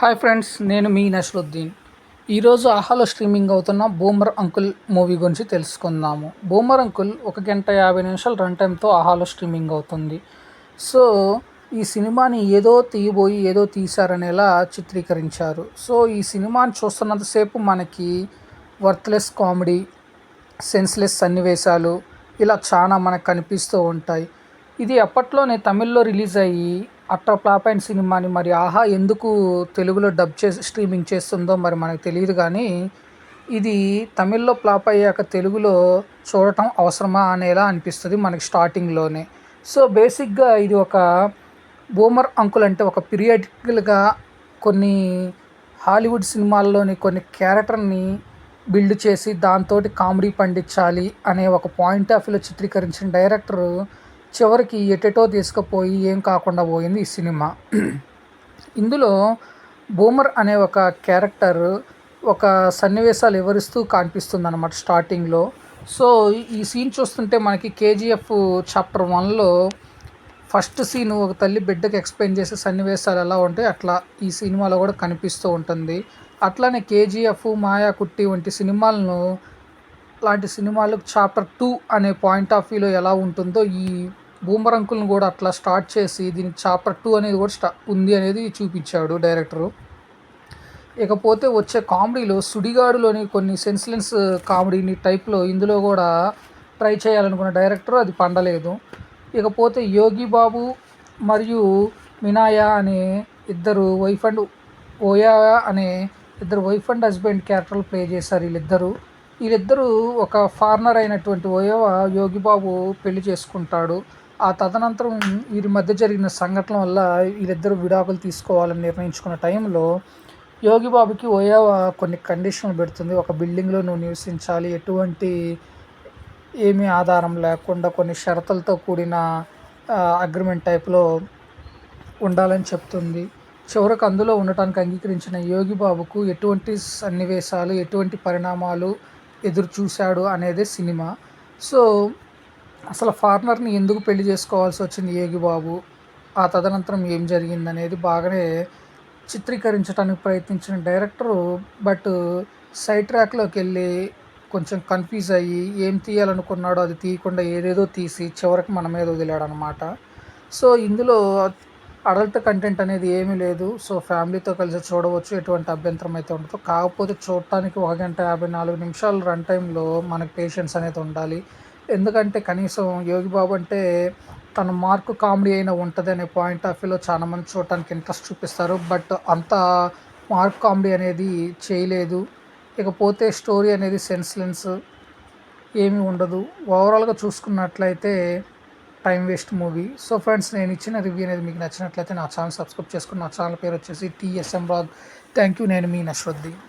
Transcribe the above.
Hi friends, నేను మీ నస్రుద్దీన్. ఈరోజు ఆహాలో స్ట్రీమింగ్ అవుతున్న బూమర్ అంకుల్ మూవీ గురించి తెలుసుకుందాము. బూమర్ అంకుల్ 1 గంట 50 నిమిషాలు రన్ టైంతో ఆహాలో స్ట్రీమింగ్ అవుతుంది. సో ఈ సినిమాని ఏదో తీయబోయి ఏదో తీశారనేలా చిత్రీకరించారు. సో ఈ సినిమాని చూస్తున్నంతసేపు మనకి వర్త్లెస్ కామెడీ, సెన్స్లెస్ సన్నివేశాలు ఇలా చాలా మనకు కనిపిస్తూ ఉంటాయి. ఇది అప్పట్లోనే తమిళ్లో రిలీజ్ అయ్యి అట్టర్ ఫ్లాప్ అయిన సినిమాని మరి ఆహా ఎందుకు తెలుగులో డబ్ చేసి స్ట్రీమింగ్ చేస్తుందో మరి మనకు తెలియదు. కానీ ఇది తమిళ్లో ఫ్లాప్ అయ్యాక తెలుగులో చూడటం అవసరమా అనేలా అనిపిస్తుంది మనకి స్టార్టింగ్లోనే. సో బేసిక్గా ఇది ఒక బూమర్ అంకుల్ అంటే ఒక పీరియాడికల్గా కొన్ని హాలీవుడ్ సినిమాల్లోని కొన్ని క్యారెక్టర్ని బిల్డ్ చేసి దాంతో కామెడీ పండించాలి అనే ఒక పాయింట్ ఆఫ్ వ్యూలో చిత్రీకరించిన డైరెక్టరు చివరికి ఎటెటో తీసుకుపోయి ఏం కాకుండా పోయింది ఈ సినిమా. ఇందులో బూమర్ అనే ఒక క్యారెక్టర్ ఒక సన్నివేశాలు వివరిస్తూ కనిపిస్తుంది అన్నమాట స్టార్టింగ్లో. సో ఈ సీన్ చూస్తుంటే మనకి కేజీఎఫ్ చాప్టర్ 1లో ఫస్ట్ సీన్ ఒక తల్లి బిడ్డకి ఎక్స్ప్లెయిన్ చేసే సన్నివేశాలు ఎలా ఉంటాయి అట్లా ఈ సినిమాలో కూడా కనిపిస్తూ ఉంటుంది. అట్లానే కేజీఎఫ్, మాయాకుట్టి వంటి సినిమాలను లాంటి సినిమాలకు చాప్టర్ 2 అనే పాయింట్ ఆఫ్ వ్యూలో ఎలా ఉంటుందో ఈ బూమర్ అంకుల్ని కూడా అట్లా స్టార్ట్ చేసి దీనికి చాప్టర్ 2 అనేది కూడా ఉంది అనేది చూపించాడు డైరెక్టరు. ఇకపోతే వచ్చే కామెడీలో సుడిగాడులోని కొన్ని సెన్స్లెస్ కామెడీని టైప్లో ఇందులో కూడా ట్రై చేయాలనుకున్న డైరెక్టర్ అది పండలేదు. ఇకపోతే యోగి బాబు మరియు మినాయా అనే ఇద్దరు వైఫ్ అండ్ ఓయా అనే ఇద్దరు వైఫ్ అండ్ హస్బెండ్ క్యారెక్టర్లు ప్లే చేశారు. వీళ్ళిద్దరూ ఒక ఫారినర్ అయినటువంటి ఓయవ యోగిబాబు పెళ్లి చేసుకుంటాడు. ఆ తదనంతరం వీరి మధ్య జరిగిన సంఘటన వల్ల వీళ్ళిద్దరూ విడాకులు తీసుకోవాలని నిర్ణయించుకున్న టైంలో యోగిబాబుకి ఓయవ కొన్ని కండిషన్లు పెడుతుంది. ఒక బిల్డింగ్లో నువ్వు నివసించాలి, ఎటువంటి ఏమీ ఆధారం లేకుండా కొన్ని షరతులతో కూడిన అగ్రిమెంట్ టైప్లో ఉండాలని చెప్తుంది. చివరకు అందులో ఉండటానికి అంగీకరించిన యోగిబాబుకు ఎటువంటి సన్నివేశాలు, ఎటువంటి పరిణామాలు ఎదురు చూశాడు అనేదే సినిమా. సో అసలు ఫారినర్ని ఎందుకు పెళ్లి చేసుకోవాల్సి వచ్చింది యోగిబాబు, ఆ తదనంతరం ఏం జరిగిందనేది బాగానే చిత్రీకరించడానికి ప్రయత్నించిన డైరెక్టరు బట్ సైడ్ ట్రాక్లోకి వెళ్ళి కొంచెం కన్ఫ్యూజ్ అయ్యి ఏం తీయాలనుకున్నాడో అది తీయకుండా ఏదేదో తీసి చివరికి మన మీద వదిలాడు అనమాట. సో ఇందులో అడల్ట్ కంటెంట్ అనేది ఏమీ లేదు. సో ఫ్యామిలీతో కలిసి చూడవచ్చు, ఎటువంటి అభ్యంతరం అయితే ఉండదు. కాకపోతే చూడటానికి 1 గంట 54 నిమిషాలు రన్ టైంలో మనకి పేషెన్స్ అనేది ఉండాలి. ఎందుకంటే కనీసం యోగిబాబు అంటే తన మార్కు కామెడీ అయినా ఉంటుంది అనే పాయింట్ ఆఫ్ వ్యూలో చాలామంది చూడటానికి ఇంట్రెస్ట్ చూపిస్తారు. బట్ అంత మార్క్ కామెడీ అనేది చేయలేదు. ఇకపోతే స్టోరీ అనేది సెన్స్లెస్ ఏమీ ఉండదు. ఓవరాల్గా చూసుకున్నట్లయితే time waste movie. So friends, నేను ఇచ్చిన రివ్యూ అనేది మీకు నచ్చినట్లయితే నా ఛానల్ సబ్స్క్రైబ్ చేసుకుని, నా ఛానల్ పేరు వచ్చేసి TSM Vlog. Thank you. నేను మీ నస్రుద్దీన్.